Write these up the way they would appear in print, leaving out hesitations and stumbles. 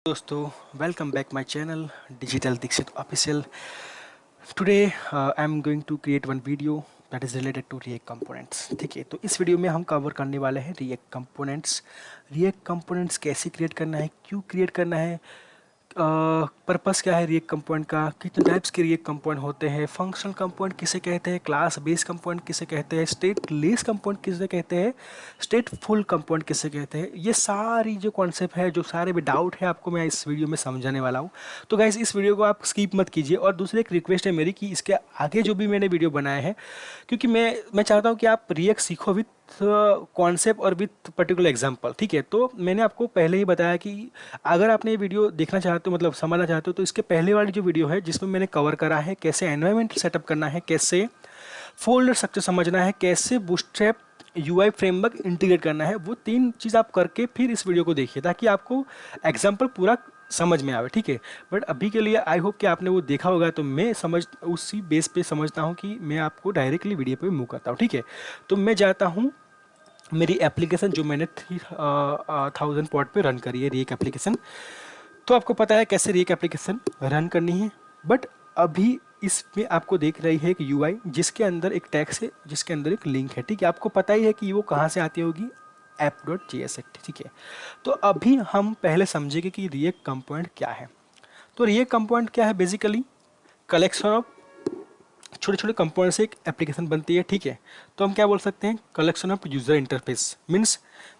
दोस्तों, welcome back my channel digital Dixit official. Today I am going to create one video that is related to React components. ठीक है, तो इस video में हम कवर करने वाले हैं रिएक्ट कंपोनेंट्स। रिएक्ट कंपोनेंट्स कैसे क्रिएट करना है, क्यों क्रिएट करना है, पर्पस क्या है रिएक्ट कंपोनेंट का, कितने टाइप्स के रिएक्ट कंपोनेंट होते हैं, फंक्शनल कंपोनेंट किसे कहते हैं, क्लास बेस्ड कंपोनेंट किसे कहते हैं, स्टेट लेस कंपोनेंट किसे कहते हैं, स्टेटफुल कंपोनेंट किसे कहते हैं। ये सारी जो कॉन्सेप्ट है, जो सारे भी डाउट है, आपको मैं इस वीडियो में समझाने वाला हूँ। तो गाइस, इस वीडियो को आप स्किप मत कीजिए। और दूसरी एक रिक्वेस्ट है मेरी कि इसके आगे जो भी मैंने वीडियो बनाए हैं, क्योंकि मैं चाहता हूँ कि आप रिएक्ट सीखो विथ कॉन्सेप्ट और विथ पर्टिकुलर एग्जांपल। ठीक है, तो मैंने आपको पहले ही बताया कि अगर आपने ये वीडियो देखना चाहते हो, मतलब समझना चाहते हो, तो इसके पहले वाली जो वीडियो है जिसमें मैंने कवर करा है कैसे एनवायरनमेंट सेटअप करना है, कैसे फोल्डर स्ट्रक्चर समझना है, कैसे बूटस्ट्रैप यूआई फ्रेमवर्क इंटीग्रेट करना है, वो तीन चीज़ आप करके फिर इस वीडियो को देखिए ताकि आपको एग्जाम्पल पूरा समझ में आवे। ठीक है, बट अभी के लिए आई होप कि आपने वो देखा होगा, तो मैं समझ उसी बेस पे समझता हूँ कि मैं आपको डायरेक्टली वीडियो पे मूव करता हूँ। ठीक है, तो मैं जाता हूँ मेरी एप्लीकेशन जो मैंने 3000 पॉट पे रन करी है, रिएक्ट एप्लीकेशन। तो आपको पता है कैसे रिएक्ट एप्लीकेशन रन करनी है, बट अभी इसमें आपको देख रही है एक यूआई जिसके अंदर एक टैक्स है, जिसके अंदर एक लिंक है। ठीक है, आपको पता ही है कि वो कहाँ से आती होगी, app.js। ठीक है, तो अभी हम पहले समझेंगे कि रिएक्ट कंपोनेंट क्या है। तो रिएक्ट कंपोनेंट क्या है, बेसिकली कलेक्शन ऑफ छोटे छोटे कंपोनेंट से एक एप्लीकेशन बनती है। ठीक है, तो हम क्या बोल सकते हैं, collection of user interface means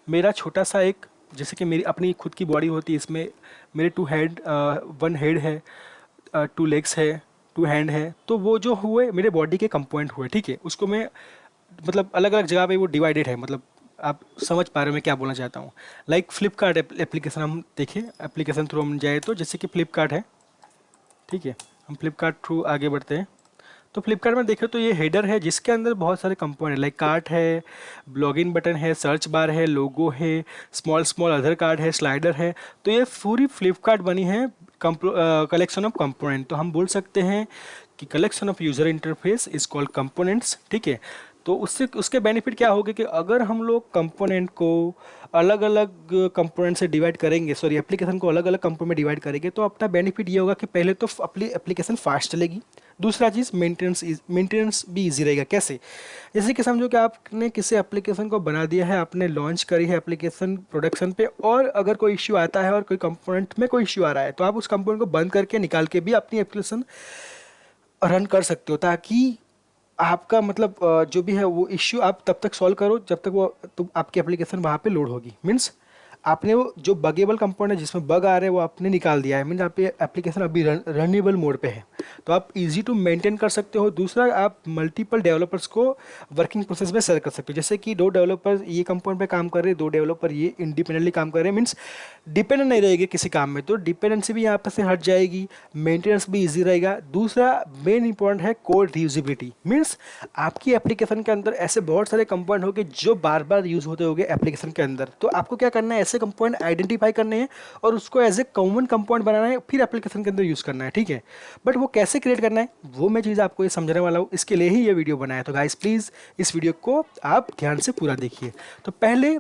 मेरा छोटा सा एक, जैसे कि मेरी अपनी खुद की बॉडी होती है, इसमें मेरे वन हेड है, टू लेग्स है, टू हैंड है, तो वो जो हुए मेरे बॉडी के कंपोनेंट हुए। ठीक है, उसको मैं मतलब अलग अलग जगह पे वो डिवाइडेड है, मतलब आप समझ पा रहे हो मैं क्या बोलना चाहता हूँ। लाइक फ्लिपकार्ट एप्लीकेशन हम देखें, एप्लीकेशन थ्रू हम जाए तो जैसे कि फ्लिपकार्ट है। ठीक है, हम फ्लिपकार्ट थ्रू आगे बढ़ते हैं। तो फ्लिपकार्ट में देखें तो ये हेडर है जिसके अंदर बहुत सारे कंपोनेंट लाइक कार्ट है, लॉगिन बटन है, सर्च बार है, लोगो है, स्मॉल स्मॉल अदर कार्ड है, स्लाइडर है। तो ये पूरी फ्लिपकार्ट बनी है कलेक्शन ऑफ कंपोनेंट। तो हम बोल सकते हैं कि collection of user interface is called components. ठीक है, तो उससे उसके बेनिफिट क्या होगा कि अगर हम लोग कंपोनेंट को अलग अलग कंपोनेंट से डिवाइड करेंगे, सॉरी एप्लीकेशन को अलग अलग कंपोनेंट में डिवाइड करेंगे, तो अपना बेनिफिट ये होगा कि पहले तो अपनी एप्लीकेशन फास्ट चलेगी, दूसरा चीज़ मेंटेनेंस भी इजी रहेगा। कैसे, जैसे कि समझो कि आपने किसी एप्लीकेशन को बना दिया है, आपने लॉन्च करी है एप्लीकेशन प्रोडक्शन पे, और अगर कोई इश्यू आता है और कोई कंपोनेंट में कोई इश्यू आ रहा है, तो आप उस कंपोनेंट को बंद करके निकाल के भी अपनी एप्लीकेशन रन कर सकते हो, ताकि आपका मतलब जो भी है वो इश्यू आप तब तक सॉल्व करो जब तक वो तो आपकी एप्लीकेशन वहाँ पे लोड होगी। मीन्स आपने वो जो बगेबल कंपोनेंट है जिसमें बग आ रहे हैं वो आपने निकाल दिया है, मीन्स आप एप्लीकेशन अभी रनेबल मोड पे है, तो आप इजी टू मेंटेन कर सकते हो। दूसरा, आप मल्टीपल डेवलपर्स को वर्किंग प्रोसेस में शेयर कर सकते हो, जैसे कि दो डेवलपर ये कंपोनेंट पे काम कर रहे हैं, दो डेवलपर ये इंडिपेंडेंटली काम कर रहे हैं, मीन्स डिपेंडेंट नहीं रहेगी किसी काम में, तो डिपेंडेंसी भी यहाँ पर से हट जाएगी, मेंटेनेंस भी इजी रहेगा। दूसरा मेन इंपॉर्टेंट है कोड रीयूजिबिलिटी, मीन्स आपकी एप्लीकेशन के अंदर ऐसे बहुत सारे कंपोनेंट होंगे जो बार बार यूज होते होंगे एप्लीकेशन के अंदर, तो आपको क्या करना है, ऐसे कंपोनेंट आइडेंटिफाई करने हैं और उसको एज ए कॉमन कंपोनेंट बनाना है, फिर एप्लीकेशन के अंदर यूज करना है। ठीक है, बट वो कैसे क्रिएट करना है वो मैं चीज़ आपको ये समझाने वाला हूँ, इसके लिए ही ये वीडियो बनाया। तो गाइस प्लीज़ इस वीडियो को आप ध्यान से पूरा देखिए। तो पहले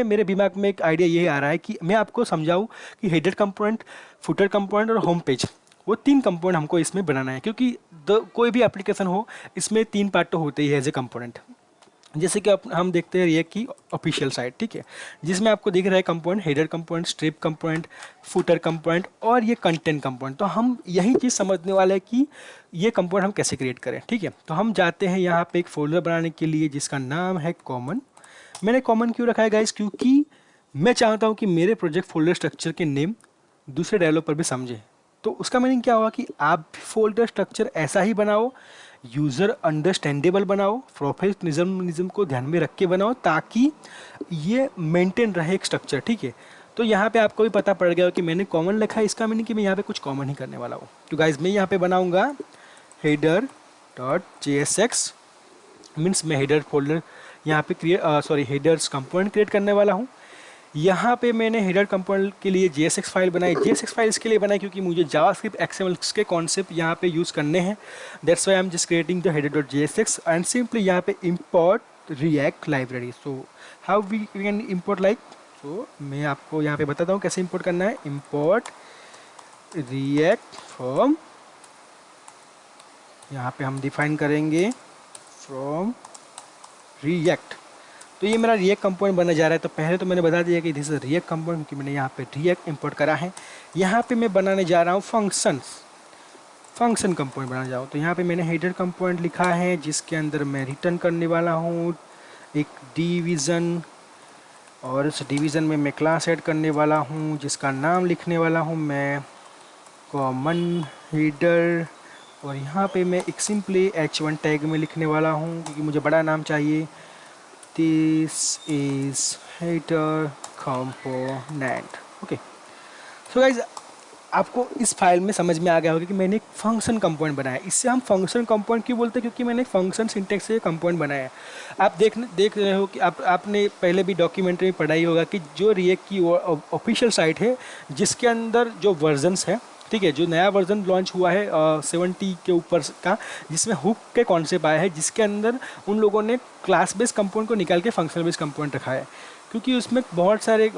मेरे दिमाग में एक आइडिया ये आ रहा है कि मैं आपको समझाऊं कि हेडर कंपोनेंट, फुटर कंपोनेंट और होम पेज, वो तीन कंपोनेंट हमको इसमें बनाना है, क्योंकि कोई भी एप्लीकेशन हो इसमें तीन पार्ट तो होते ही है एज ए कंपोनेंट। जैसे कि हम देखते हैं रिएक्ट की ऑफिशियल साइट। ठीक है, जिसमें आपको दिख रहा है component, header component, strip component, footer component और ये कंटेंट कंपोनेंट। तो हम यही चीज़ समझने वाले हैं कि ये कंपोनेंट हम कैसे क्रिएट करें। ठीक है, तो हम जाते हैं यहाँ पे एक फोल्डर बनाने के लिए जिसका नाम है कॉमन। मैंने कॉमन क्यों रखा है गाइस, क्योंकि मैं चाहता हूँ कि मेरे प्रोजेक्ट फोल्डर स्ट्रक्चर के नेम दूसरे डेवलपर भी समझे। तो उसका मीनिंग क्या होगा कि आप भी फोल्डर स्ट्रक्चर ऐसा ही बनाओ, यूज़र अंडरस्टैंडेबल बनाओ, प्रोफेशनलिज्म को ध्यान में रख के बनाओ, ताकि ये मेंटेन रहे एक स्ट्रक्चर। ठीक है, तो यहाँ पे आपको भी पता पड़ गया हो कि मैंने कॉमन लिखा है, इसका मीनिंग कि मैं यहाँ पे कुछ कॉमन ही करने वाला हूँ। तो गाइज मैं यहाँ पे बनाऊँगा हेडर डॉट JSX, मीन्स मैं हेडर फोल्डर यहाँ पे हेडर्स कंपोनेंट क्रिएट करने वाला हूँ। यहाँ पे मैंने हेडर कंपोनेंट के लिए JSX फाइल बनाई। JSX फाइल इसके लिए बनाई क्योंकि मुझे जावास्क्रिप्ट XML के कॉन्सेप्ट यहाँ पे यूज़ करने हैं। That's why I am just creating the header dot JSX and simply यहाँ पे import React library. So how we can import like तो मैं आपको यहाँ पे बताता हूँ कैसे इंपोर्ट करना है। इंपोर्ट रिएक्ट फ्रॉम, यहाँ पे हम डिफाइन करेंगे फ्रॉम रिएक्ट। तो ये मेरा रिएक्ट कंपोनेंट बनने जा रहा है। तो पहले तो मैंने बता दिया कि दिस इज रिएक्ट कंपोनेंट, क्योंकि मैंने यहाँ पे रिएक्ट इंपोर्ट करा है। यहाँ पे मैं बनाने जा रहा हूँ फंक्शन कंपोनेंट बनाने जा रहा हूँ। तो यहाँ पे मैंने हेडर कंपोनेंट लिखा है जिसके अंदर मैं रिटर्न करने वाला हूँ एक डिवीज़न, और इस डिवीज़न में मैं क्लास ऐड करने वाला हूँ जिसका नाम लिखने वाला हूँ मैं कॉमन हेडर। और यहाँ पे मैं एक सिंपली h1 टैग में लिखने वाला हूँ क्योंकि मुझे बड़ा नाम चाहिए। This is header component. Okay, so guys आपको इस फाइल में समझ में आ गया होगा कि मैंने एक फंक्शन कंपोनेंट बनाया है। इससे हम फंक्शन कंपोनेंट क्यों बोलते हैं, क्योंकि मैंने एक फंक्शन सिंटेक्स से कंपोनेंट बनाया है। आप देख रहे हो कि आपने पहले भी डॉक्यूमेंट्री में पढ़ा ही होगा कि जो रिएक्ट की ऑफिशियल साइट है जिसके अंदर जो वर्जन्स है, ठीक है, जो नया वर्जन लॉन्च हुआ है 70 के ऊपर का, जिसमें हुक के कॉन्सेप्ट आया है, जिसके अंदर उन लोगों ने क्लास बेस्ड कंपोनेंट को निकाल के फंक्शनल बेस्ड कंपोनेंट रखा है, क्योंकि उसमें बहुत सारे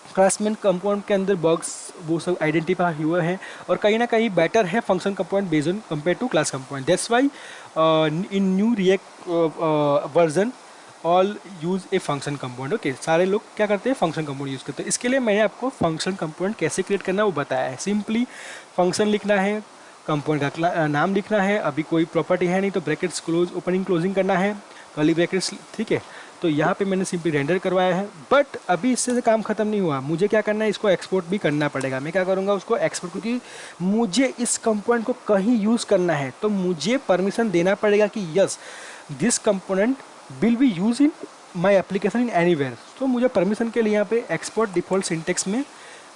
क्लासमेट कंपोनेंट के अंदर बग्स वो सब आइडेंटिफाई हुए हैं और कहीं ना कहीं बेटर है function component based on compare to class component. That's why in new React version all use a function component. Okay, सारे लोग क्या करते हैं, फंक्शन कंपोनेंट यूज़ करते हैं। इसके लिए मैंने आपको फंक्शन कंपोनेंट कैसे क्रिएट करना है वो बताया है। सिंपली फंक्शन लिखना है, कंपोनेंट का नाम लिखना है, अभी कोई प्रॉपर्टी है नहीं तो ब्रैकेट्स क्लोज ओपनिंग क्लोजिंग करना है, कर्ली ब्रैकेट्स, ठीक है। तो यहाँ पे मैंने सिंपली रेंडर करवाया है, बट अभी इससे काम खत्म नहीं हुआ, मुझे क्या करना है, इसको एक्सपोर्ट भी करना पड़ेगा। मैं क्या करूँगा, उसको एक्सपोर्ट, क्योंकि मुझे इस कंपोनेंट को कहीं यूज़ करना है तो मुझे परमिशन देना पड़ेगा कि yes this component will be use in my application in anywhere. तो मुझे परमिशन के लिए यहाँ पे एक्सपोर्ट डिफ़ॉल्ट सिंटेक्स में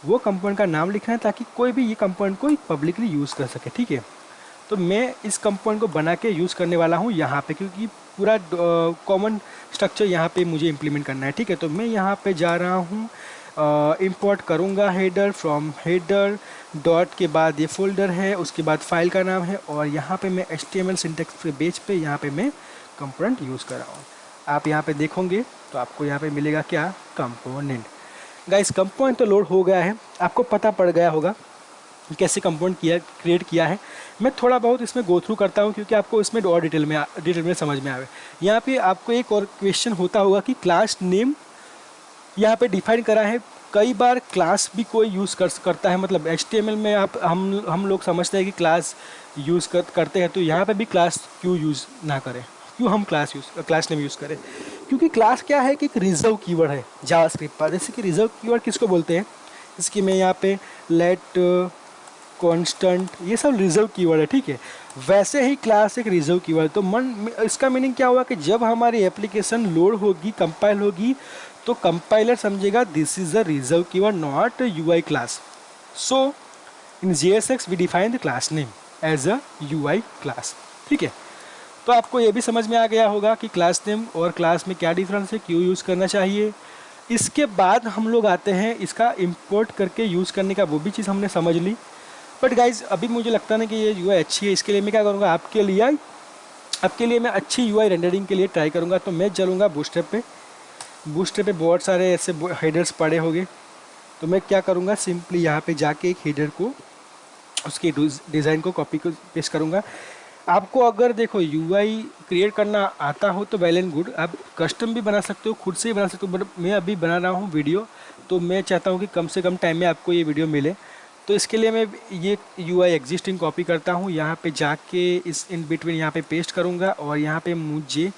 वो कंपोनेंट का नाम लिखना है ताकि कोई भी ये कंपोनेंट को पब्लिकली यूज़ कर सके, ठीक है। तो मैं इस कंपोनेंट को बना के यूज़ करने वाला हूँ यहाँ पे, क्योंकि पूरा कॉमन स्ट्रक्चर यहाँ पे मुझे इम्प्लीमेंट करना है, ठीक है। तो मैं यहाँ पे जा रहा हूँ, इंपोर्ट करूँगा हेडर फ्रॉम हेडर डॉट के बाद ये फोल्डर है, उसके बाद फाइल का नाम है, और यहाँ पे मैं HTML सिंटेक्स के बेस पे यहाँ पे मैं कंपोनेंट यूज़ कर रहा हूँ। आप यहाँ पे देखोगे तो आपको यहाँ पे मिलेगा क्या, कंपोनेंट। गाइस कंपोनेंट तो लोड हो गया है, आपको पता पड़ गया होगा कैसे कंपोनेंट क्रिएट किया है। मैं थोड़ा बहुत इसमें गो थ्रू करता हूँ क्योंकि आपको इसमें और डिटेल में समझ में आवे। यहाँ पे आपको एक और क्वेश्चन होता होगा कि क्लास नेम यहाँ पे डिफाइन करा है। कई बार क्लास भी कोई यूज़ करता है, मतलब HTML में हम लोग समझते हैं कि क्लास यूज़ करते हैं, तो यहाँ पे भी क्लास क्यों यूज़ ना करें, क्यों हम क्लास नेम यूज़ करें, क्योंकि क्लास क्या है कि एक रिजर्व कीवर्ड है जावास्क्रिप्ट पर। जैसे कि रिजर्व कीवर्ड किसको बोलते हैं, इसकी मैं यहाँ पे लेट कांस्टेंट, ये सब रिजर्व कीवर्ड है, ठीक है। वैसे ही क्लास एक रिजर्व कीवर्ड, तो इसका मीनिंग क्या हुआ कि जब हमारी एप्लीकेशन लोड होगी, कंपाइल होगी, तो कंपाइलर समझेगा this is a reserve keyword not UI class. So in JSX we define the class name as a UI class, ठीक है। तो आपको ये भी समझ में आ गया होगा कि क्लास नेम और क्लास में क्या डिफरेंस है, क्यों यूज़ करना चाहिए। इसके बाद हम लोग आते हैं इसका इंपोर्ट करके यूज़ करने का, वो भी चीज़ हमने समझ ली। बट गाइज अभी मुझे लगता नहीं कि ये UI अच्छी है, इसके लिए मैं क्या करूँगा, आपके लिए मैं अच्छी UI रेंडरिंग के लिए ट्राई करूँगा। तो मैं चलूँगा बूटस्ट्रैप पे बहुत सारे ऐसे हेडर्स पड़े होंगे, तो मैं क्या करूँगा, सिंपली यहाँ पे जाके एक हेडर को, उसके डिज़ाइन को कॉपी को पेस्ट करूँगा। आपको अगर देखो UI क्रिएट करना आता हो तो वेल एंड गुड, आप कस्टम भी बना सकते हो, खुद से ही बना सकते हो, बट मैं अभी बना रहा हूँ वीडियो, तो मैं चाहता हूँ कि कम से कम टाइम में आपको ये वीडियो मिले। तो इसके लिए मैं ये UI एग्जिस्टिंग कॉपी करता हूँ, यहाँ पे जाके इस इन बिटवीन यहाँ पे पेस्ट करूँगा, और यहाँ पे मुझे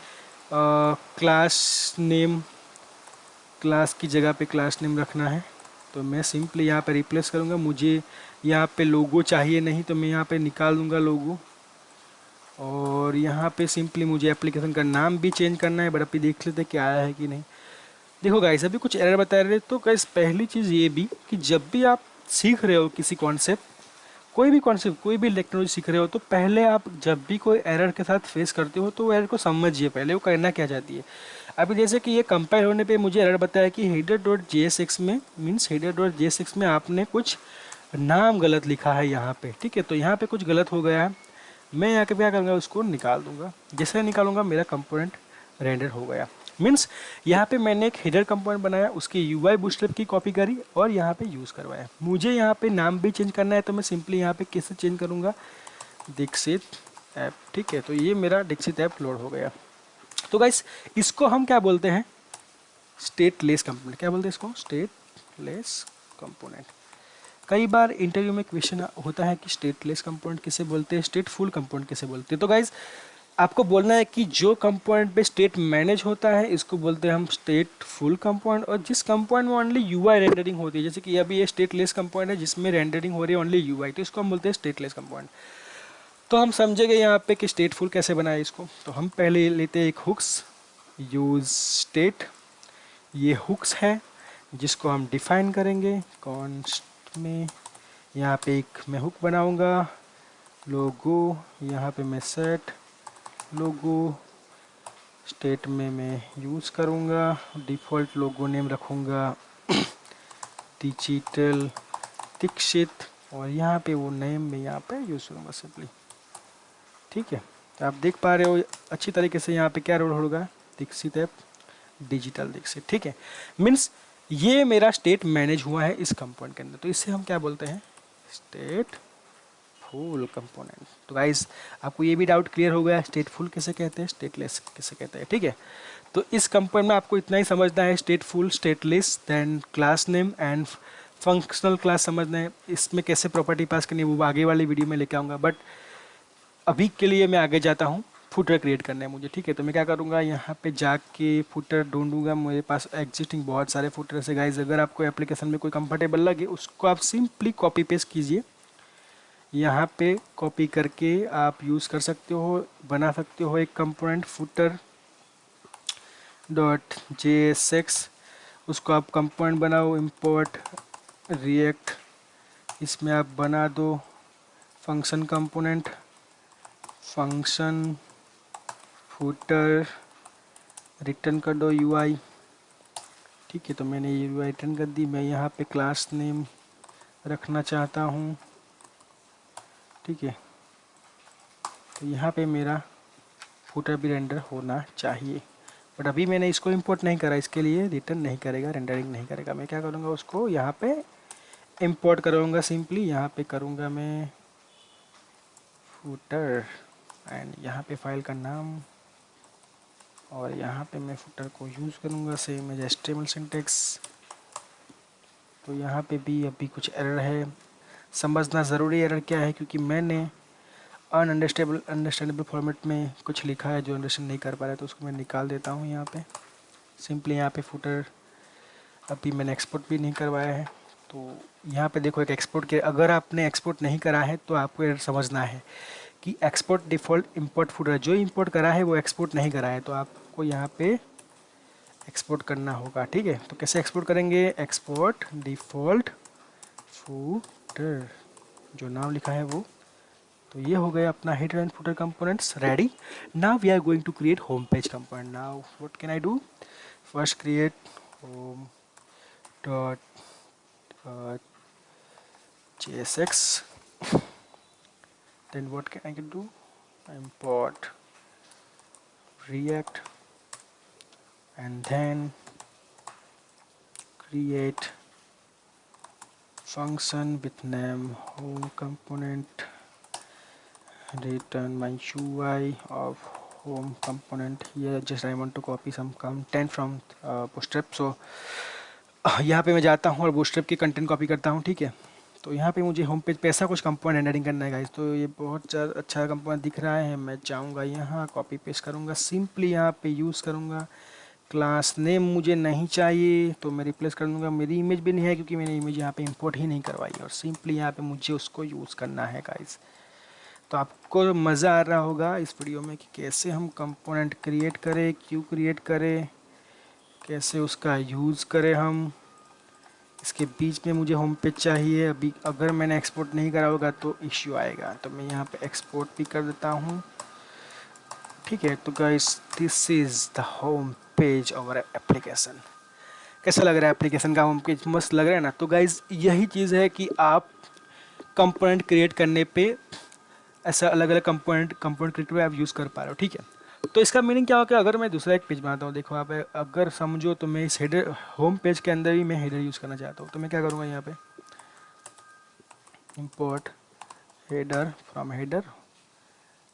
क्लास की जगह पे क्लास नेम रखना है। तो मैं सिंपली यहाँ पे रिप्लेस करूँगा, मुझे यहाँ पे लोगो चाहिए नहीं तो मैं यहाँ पे निकाल दूँगा लोगो, और यहाँ पे सिंपली मुझे एप्लीकेशन का नाम भी चेंज करना है, बट अभी देख लेते क्या आया है कि नहीं। देखो गाइस अभी कुछ एरर बता रहे, तो गाइस पहली चीज़ ये भी कि जब भी आप सीख रहे हो किसी कॉन्सेप्ट, कोई भी टेक्नोलॉजी सीख रहे हो, तो पहले आप जब भी कोई एरर के साथ फेस करते हो तो वो एरर को समझिए पहले वो करना क्या चाहती है। अभी जैसे कि ये कंपाइल होने पे मुझे एरर बताया कि header.jsx में header.jsx में आपने कुछ नाम गलत लिखा है यहाँ पे, ठीक है। तो यहाँ पे कुछ गलत हो गया है, मैं यहाँ पे क्या करूँगा, उसको निकाल दूँगा। जैसे निकालूंगा मेरा कंपोनेंट रेंडर हो गया। मीन्स यहाँ पे मैंने एक हेडर कंपोनेंट बनाया, उसकी यूआई बूटस्ट्रैप की कॉपी करी और यहाँ पे यूज़ करवाया। मुझे यहाँ पे नाम भी चेंज करना है तो मैं सिंपली यहाँ पे कैसे चेंज करूँगा, दीक्षित ऐप। ठीक है, तो ये मेरा दीक्षित ऐप लोड हो गया। तो गाइस इसको हम क्या बोलते हैं, स्टेटलेस कंपोनेंट। क्या बोलते हैं इसको, स्टेटलेस कंपोनेंट। कई बार इंटरव्यू में क्वेश्चन होता है कि स्टेटलेस कंपोनेंट किसे बोलते हैं, स्टेटफुल कंपोनेंट किसे बोलते हैं। तो गाइज आपको बोलना है कि जो कंपोनेंट पे स्टेट मैनेज होता है इसको बोलते हैं हम स्टेटफुल कंपोनेंट, और जिस कंपोनेंट में ओनली यूआई रेंडरिंग होती है, जैसे कि अभी ये स्टेटलेस कंपोनेंट है जिसमें रेंडरिंग हो रही है ओनली यूआई, तो इसको हम बोलते हैं स्टेटलेस कंपोनेंट। तो हम समझेंगे यहाँ पे कि स्टेटफुल कैसे बनाए इसको। तो हम पहले लेते हैं एक हुक्स, यूज स्टेट। ये हुक्स है जिसको हम डिफाइन करेंगे कॉन्स्ट में। यहाँ पे एक मैं हुक बनाऊंगा, लोगो, यहाँ पे मैं सेट लोगो, स्टेट में मैं यूज़ करूँगा, डिफ़ॉल्ट लोगो नेम रखूँगा डिजिटल दीक्षित, और यहाँ पे वो नेम मैं यहाँ पे यूज़ करूँगा सिंपली। ठीक है, तो आप देख पा रहे हो अच्छी तरीके से यहाँ पे क्या रोल होगा, दीक्षित ऐप डिजिटल दीक्षित। ठीक है, मीन्स ये मेरा स्टेट मैनेज हुआ है इस कंपोनेंट के अंदर, तो इससे हम क्या बोलते हैं, स्टेटफुल कंपोनेंट। तो गाइस आपको ये भी डाउट क्लियर हो गया, स्टेटफुल किसे कहते हैं, स्टेटलेस किसे कहते हैं। ठीक है, तो इस कंपोनेंट में आपको इतना ही समझना है, stateful, stateless, then class name and functional class समझना है। इसमें कैसे प्रॉपर्टी पास करनी है वो आगे वाली वीडियो में लेके आऊँगा, बट अभी के लिए मैं आगे जाता हूँ, फुटर क्रिएट करना है मुझे। ठीक है, तो मैं क्या करूँगा, यहाँ पे जाके फुटर ढूंढूंगा। मेरे पास एग्जिस्टिंग बहुत सारे फुटर है गाइज, अगर आपको एप्लीकेशन में कोई कंफर्टेबल लगे उसको आप सिंपली कॉपी पेस्ट कीजिए, यहाँ पे कॉपी करके आप यूज़ कर सकते हो, बना सकते हो एक कंपोनेंट फुटर डॉट JSX। उसको आप कंपोनेंट बनाओ, इंपोर्ट रिएक्ट, इसमें आप बना दो function component, function footer, return कर दो यूआई। ठीक है, तो मैंने ये यूआई रिटर्न कर दी। मैं यहाँ पे क्लास नेम रखना चाहता हूँ। ठीक है, तो यहाँ पे मेरा फुटर भी रेंडर होना चाहिए, बट अभी मैंने इसको इंपोर्ट नहीं करा, इसके लिए रिटर्न नहीं करेगा, रेंडरिंग नहीं करेगा। मैं क्या करूँगा, उसको यहाँ पे इंपोर्ट करूँगा सिंपली। यहाँ पे करूँगा मैं फुटर एंड यहाँ पे फाइल का नाम, और यहाँ पे मैं फुटर को यूज़ करूँगा सेम एज HTML सिंटेक्स। तो यहाँ पे भी अभी कुछ एरर है, समझना ज़रूरी एरर क्या है, क्योंकि मैंने अंडरस्टैंडेबल फॉर्मेट में कुछ लिखा है जो अंडरस्टैंड नहीं कर पा रहा है, तो उसको मैं निकाल देता हूँ। यहाँ पे सिंपली यहाँ पे फुटर अभी मैंने एक्सपोर्ट भी नहीं करवाया है, तो यहाँ पे देखो एक एक्सपोर्ट के, अगर आपने एक्सपोर्ट नहीं करा है तो आपको एरर समझना है कि एक्सपोर्ट डिफ़ॉल्ट इंपोर्ट फुटर, जो इंपोर्ट करा है वो एक्सपोर्ट नहीं करा है, तो आपको यहाँ पे एक्सपोर्ट करना होगा। ठीक है, तो कैसे एक्सपोर्ट करेंगे, एक्सपोर्ट डिफ़ॉल्ट फुटर, जो नाम लिखा है वो। तो ये हो गया अपना header and footer components ready. Now we are going to create home page component. Now what can I do, first create home dot JSX, then what can I do, import react and then create function with name home component, return my UI of home component. Here just I want to copy some content from bootstrap, so यहाँ पे मैं जाता हूँ और bootstrap की content copy करता हूँ। ठीक है, तो यहाँ पे मुझे होम पेज पे ऐसा कुछ कंपोनेंट रेंडरिंग करना है गाइस, तो ये बहुत अच्छा कंपोनेंट दिख रहा है। मैं जाऊँगा यहाँ, कॉपी पेस्ट करूँगा, सिंपली यहाँ पे यूज़ करूँगा। क्लास नेम मुझे नहीं चाहिए तो मैं रिप्लेस कर दूँगा, मेरी इमेज भी नहीं है क्योंकि मैंने इमेज यहाँ पे इंपोर्ट ही नहीं करवाई, और सिंपली यहाँ पे मुझे उसको यूज़ करना है गाइस। तो आपको मज़ा आ रहा होगा इस वीडियो में कि कैसे हम कंपोनेंट क्रिएट करें, क्यों क्रिएट करें, कैसे उसका यूज़ करें हम। इसके बीच में मुझे होम पेज चाहिए, अभी अगर मैंने एक्सपोर्ट नहीं करा होगा तो इश्यू आएगा, तो मैं यहाँ पे एक्सपोर्ट भी कर देता हूँ। ठीक है, तो guys this is the home page of our application. कैसा लग रहा है एप्लीकेशन का होम पेज, मस्त लग रहा है ना। तो गाइस यही चीज़ है कि आप कंपोनेंट क्रिएट करने पे ऐसा अलग अलग कंपोनेंट क्रिएट पे आप यूज़ कर पा रहे हो। ठीक है, तो इसका मीनिंग क्या होगा, अगर मैं दूसरा एक पेज बनाता हूँ, देखो आप अगर समझो तो मैं इस हेडर होम पेज के अंदर ही मैं हेडर यूज़ करना चाहता हूँ, तो मैं क्या करूँगा, यहाँ पे इंपोर्ट हेडर फ्रॉम हेडर,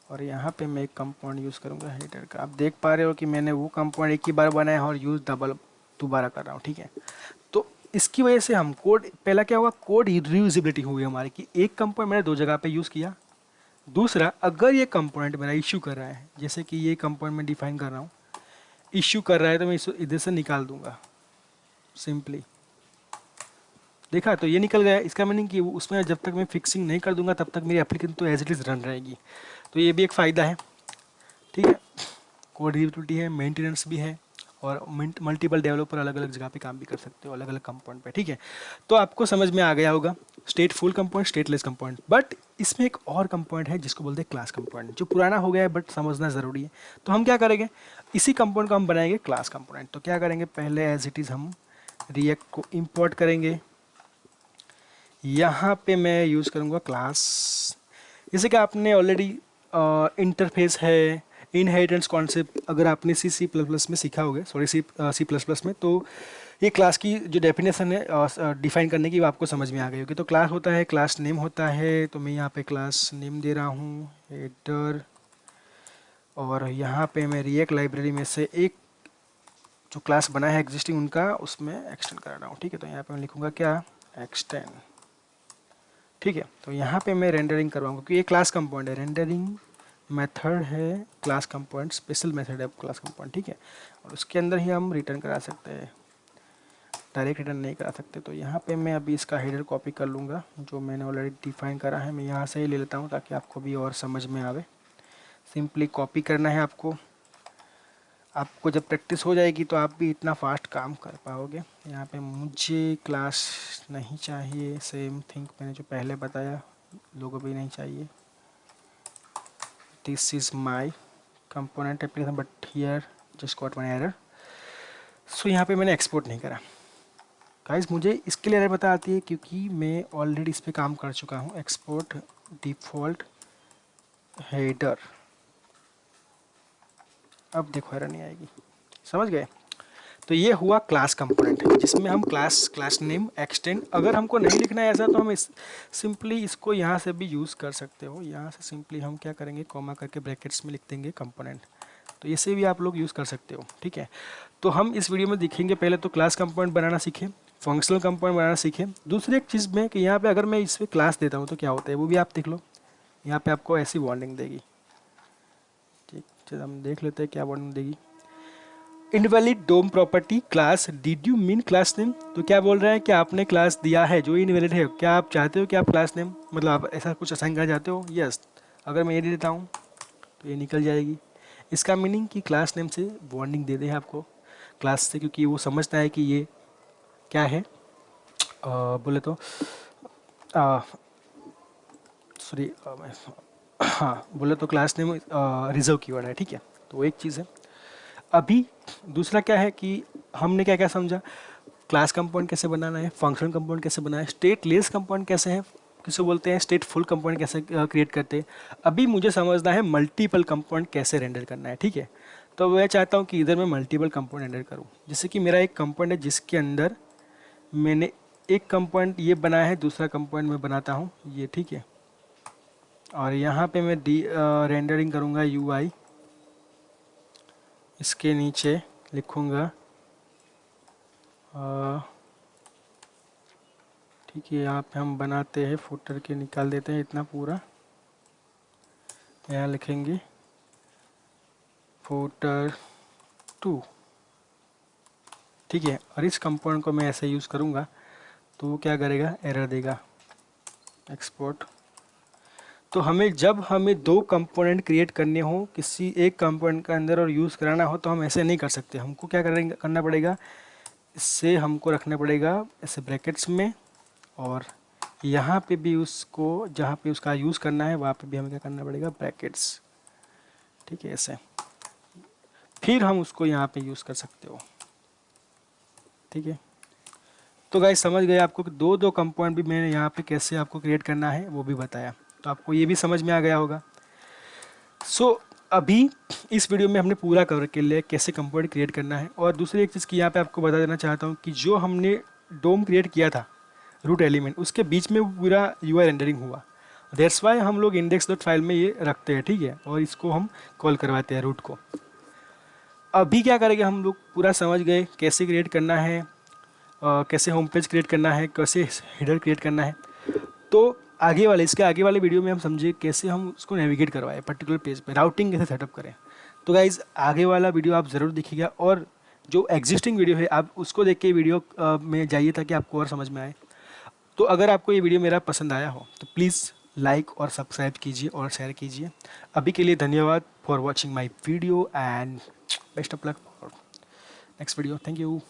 और यहाँ पे मैं एक कंपाउंड यूज़ करूँगा हेडर का। आप देख पा रहे हो कि मैंने वो कंपाउंड एक ही बार बनाया है और यूज़ डबल दोबारा कर रहा हूँ, ठीक है। तो इसकी वजह से हम कोड, पहला क्या हुआ, कोड रीयूजेबिलिटी हुई हमारी, कि एक कंपोनेंट मैंने 2 जगह पे यूज़ किया। दूसरा, अगर ये कंपोनेंट मेरा इश्यू कर रहा है, जैसे कि ये कंपोनेंट मैं डिफाइन कर रहा हूँ, इश्यू कर रहा है, तो मैं इसे इधर से निकाल दूंगा सिंपली। देखा, तो ये निकल गया। इसका मीनिंग कि उसमें जब तक मैं फिक्सिंग नहीं कर दूंगा तब तक मेरी एप्लीकेशन तो एज इट इज़ रन रहेगी। तो ये भी एक फ़ायदा है, ठीक है। कोड रीयूजेबिलिटी है, मेंटेनेंस भी है, और मल्टीपल डेवलपर अलग अलग जगह पे काम भी कर सकते हो, अलग अलग कंपोनेंट पे, ठीक है। तो आपको समझ में आ गया होगा स्टेटफुल कंपोनेंट, स्टेटलेस कंपोनेंट। बट इसमें एक और कंपोनेंट है जिसको बोलते हैं क्लास कंपोनेंट, जो पुराना हो गया है बट समझना ज़रूरी है। तो हम क्या करेंगे, इसी कंपोनेंट को हम बनाएंगे क्लास कंपोनेंट। तो क्या करेंगे, पहले एज इट इज़ हम रिएक्ट को इम्पोर्ट करेंगे। यहाँ पे मैं यूज़ करूँगा क्लास, जैसे कि आपने ऑलरेडी इंटरफेस है, इनहेरिटेंस कॉन्सेप्ट अगर आपने सी प्लस प्लस में सीखा होगा, सॉरी सी प्लस प्लस में, तो ये क्लास की जो डेफिनेशन है डिफाइन करने की, वो आपको समझ में आ गई होगी। तो क्लास होता है, क्लास नेम होता है, तो मैं यहाँ पे क्लास नेम दे रहा हूँ हेडर, और यहाँ पे मैं रिएक्ट लाइब्रेरी में से एक जो क्लास बना है एग्जिस्टिंग उनका, उसमें एक्सटेंड कर रहा हूँ, ठीक है। तो यहाँ पे मैं लिखूँगा क्या, एक्सटेंड, ठीक है। तो यहाँ पे मैं रेंडरिंग करवाऊँगा क्योंकि ये क्लास कंपोनेंट है, रेंडरिंग मेथड है क्लास कंपोनेंट, स्पेशल मेथड है क्लास कंपोनेंट, ठीक है। और उसके अंदर ही हम रिटर्न करा सकते हैं, डायरेक्ट रिटर्न नहीं करा सकते। तो यहाँ पे मैं अभी इसका हेडर कॉपी कर लूँगा, जो मैंने ऑलरेडी डिफाइन करा है, मैं यहाँ से ही ले लेता हूँ ताकि आपको भी और समझ में आवे। सिंपली कॉपी करना है आपको। आपको जब प्रैक्टिस हो जाएगी तो आप भी इतना फास्ट काम कर पाओगे। यहाँ पे मुझे क्लास नहीं चाहिए, सेम थिंग मैंने जो पहले बताया, लोगो भी नहीं चाहिए। This is my component application but here just got one error, so यहाँ पे मैंने एक्सपोर्ट नहीं करा। गाइस मुझे इसके लिए एरर बता आती है क्योंकि मैं ऑलरेडी इस पर काम कर चुका हूँ। एक्सपोर्ट डिफ़ॉल्ट हेडर, अब देखो एरर नहीं आएगी, समझ गए। तो ये हुआ क्लास कंपोनेंट, जिसमें हम क्लास नेम एक्सटेंड, अगर हमको नहीं लिखना है ऐसा तो हम सिंपली इसको यहाँ से भी यूज़ कर सकते हो। यहाँ से सिंपली हम क्या करेंगे, कॉमा करके ब्रैकेट्स में लिख देंगे कंपोनेंट, तो इसे भी आप लोग यूज़ कर सकते हो, ठीक है। तो हम इस वीडियो में दिखेंगे, पहले तो क्लास कंपोनेंट बनाना सीखें, फंक्शनल कंपोनेंट बनाना सीखें। दूसरी एक चीज़ में कि यहाँ पे अगर मैं इस पर क्लास देता हूँ तो क्या होता है वो भी आप देख लो। यहाँ पे आपको ऐसी वार्निंग देगी, ठीक, चलो हम देख लेते हैं क्या वार्निंग देगी। Invalid DOM property class, did you mean class name. तो क्या बोल रहे हैं कि आपने क्लास दिया है जो इनवैलिड है, क्या आप चाहते हो कि आप क्लास नेम, मतलब आप ऐसा कुछ असाइन करना चाहते हो। यस, अगर मैं ये दे देता हूँ तो ये निकल जाएगी। इसका मीनिंग कि क्लास नेम से वार्निंग दे दे आपको, क्लास से, क्योंकि वो समझता है कि ये क्या है, बोले तो सॉरी, हाँ बोले तो क्लास नेम रिजर्व कीवर्ड है, ठीक है। तो वो एक चीज़ है। अभी दूसरा क्या है कि हमने क्या क्या समझा, क्लास कंपोनेंट कैसे बनाना है, फंक्शन कंपोनेंट कैसे बनाना है, स्टेटलेस कंपोनेंट कैसे है, किसे बोलते हैं, स्टेटफुल कंपोनेंट कैसे क्रिएट करते हैं। अभी मुझे समझना है मल्टीपल कंपोनेंट कैसे रेंडर करना है, ठीक है। तो मैं चाहता हूँ कि इधर मैं मल्टीपल कंपोनेंट रेंडर करूँ। जैसे कि मेरा एक कंपोनेंट है जिसके अंदर मैंने एक कंपोनेंट ये बनाया है, दूसरा कंपोनेंट मैं बनाता हूँ ये, ठीक है। और यहाँ पे मैं रेंडरिंग करूँगा UI, इसके नीचे लिखूँगा ठीक है। यहाँ पे हम बनाते हैं फुटर के, निकाल देते हैं इतना पूरा, यहाँ लिखेंगे फुटर 2, ठीक है। और इस कंपोनेंट को मैं ऐसे यूज़ करूँगा तो वो क्या करेगा, एरर देगा, एक्सपोर्ट। तो हमें जब हमें 2 कंपोनेंट क्रिएट करने हो किसी एक कंपोनेंट के अंदर और यूज़ कराना हो तो हम ऐसे नहीं कर सकते, हमको क्या करना पड़ेगा, इससे हमको रखना पड़ेगा ऐसे ब्रैकेट्स में, और यहाँ पे भी उसको जहाँ पे उसका यूज़ करना है वहाँ पे भी हमें क्या करना पड़ेगा, ब्रैकेट्स, ठीक है, ऐसे। फिर हम उसको यहाँ पे यूज़ कर सकते हो, ठीक है। तो गाइस समझ गए आपको कि दो कंपोनेंट भी मैंने यहाँ पे कैसे आपको क्रिएट करना है वो भी बताया, तो आपको ये भी समझ में आ गया होगा। सो अभी इस वीडियो में हमने पूरा कवर कर लिया है कैसे कंपोनेंट क्रिएट करना है। और दूसरी एक चीज़ की यहाँ पे आपको बता देना चाहता हूँ कि जो हमने डोम क्रिएट किया था रूट एलिमेंट, उसके बीच में पूरा यूआई रेंडरिंग हुआ। दैट्स वाई हम लोग इंडेक्स डॉट फाइल में ये रखते हैं, ठीक है, और इसको हम कॉल करवाते हैं रूट को। अभी क्या करेंगे, हम लोग पूरा समझ गए कैसे क्रिएट करना है, कैसे होम पेज क्रिएट करना है, कैसे हेडर क्रिएट करना है। तो इसके आगे वाले वीडियो में हम समझे कैसे हम उसको नेविगेट करवाएं पर्टिकुलर पेज पे, राउटिंग कैसे सेटअप करें। तो गाइज़ आगे वाला वीडियो आप ज़रूर देखिएगा, और जो एग्जिस्टिंग वीडियो है आप उसको देख के वीडियो में जाइए ताकि आपको और समझ में आए। तो अगर आपको ये वीडियो मेरा पसंद आया हो तो प्लीज़ लाइक और सब्सक्राइब कीजिए और शेयर कीजिए। अभी के लिए धन्यवाद for watching my video and best of luck for next video. Thank you.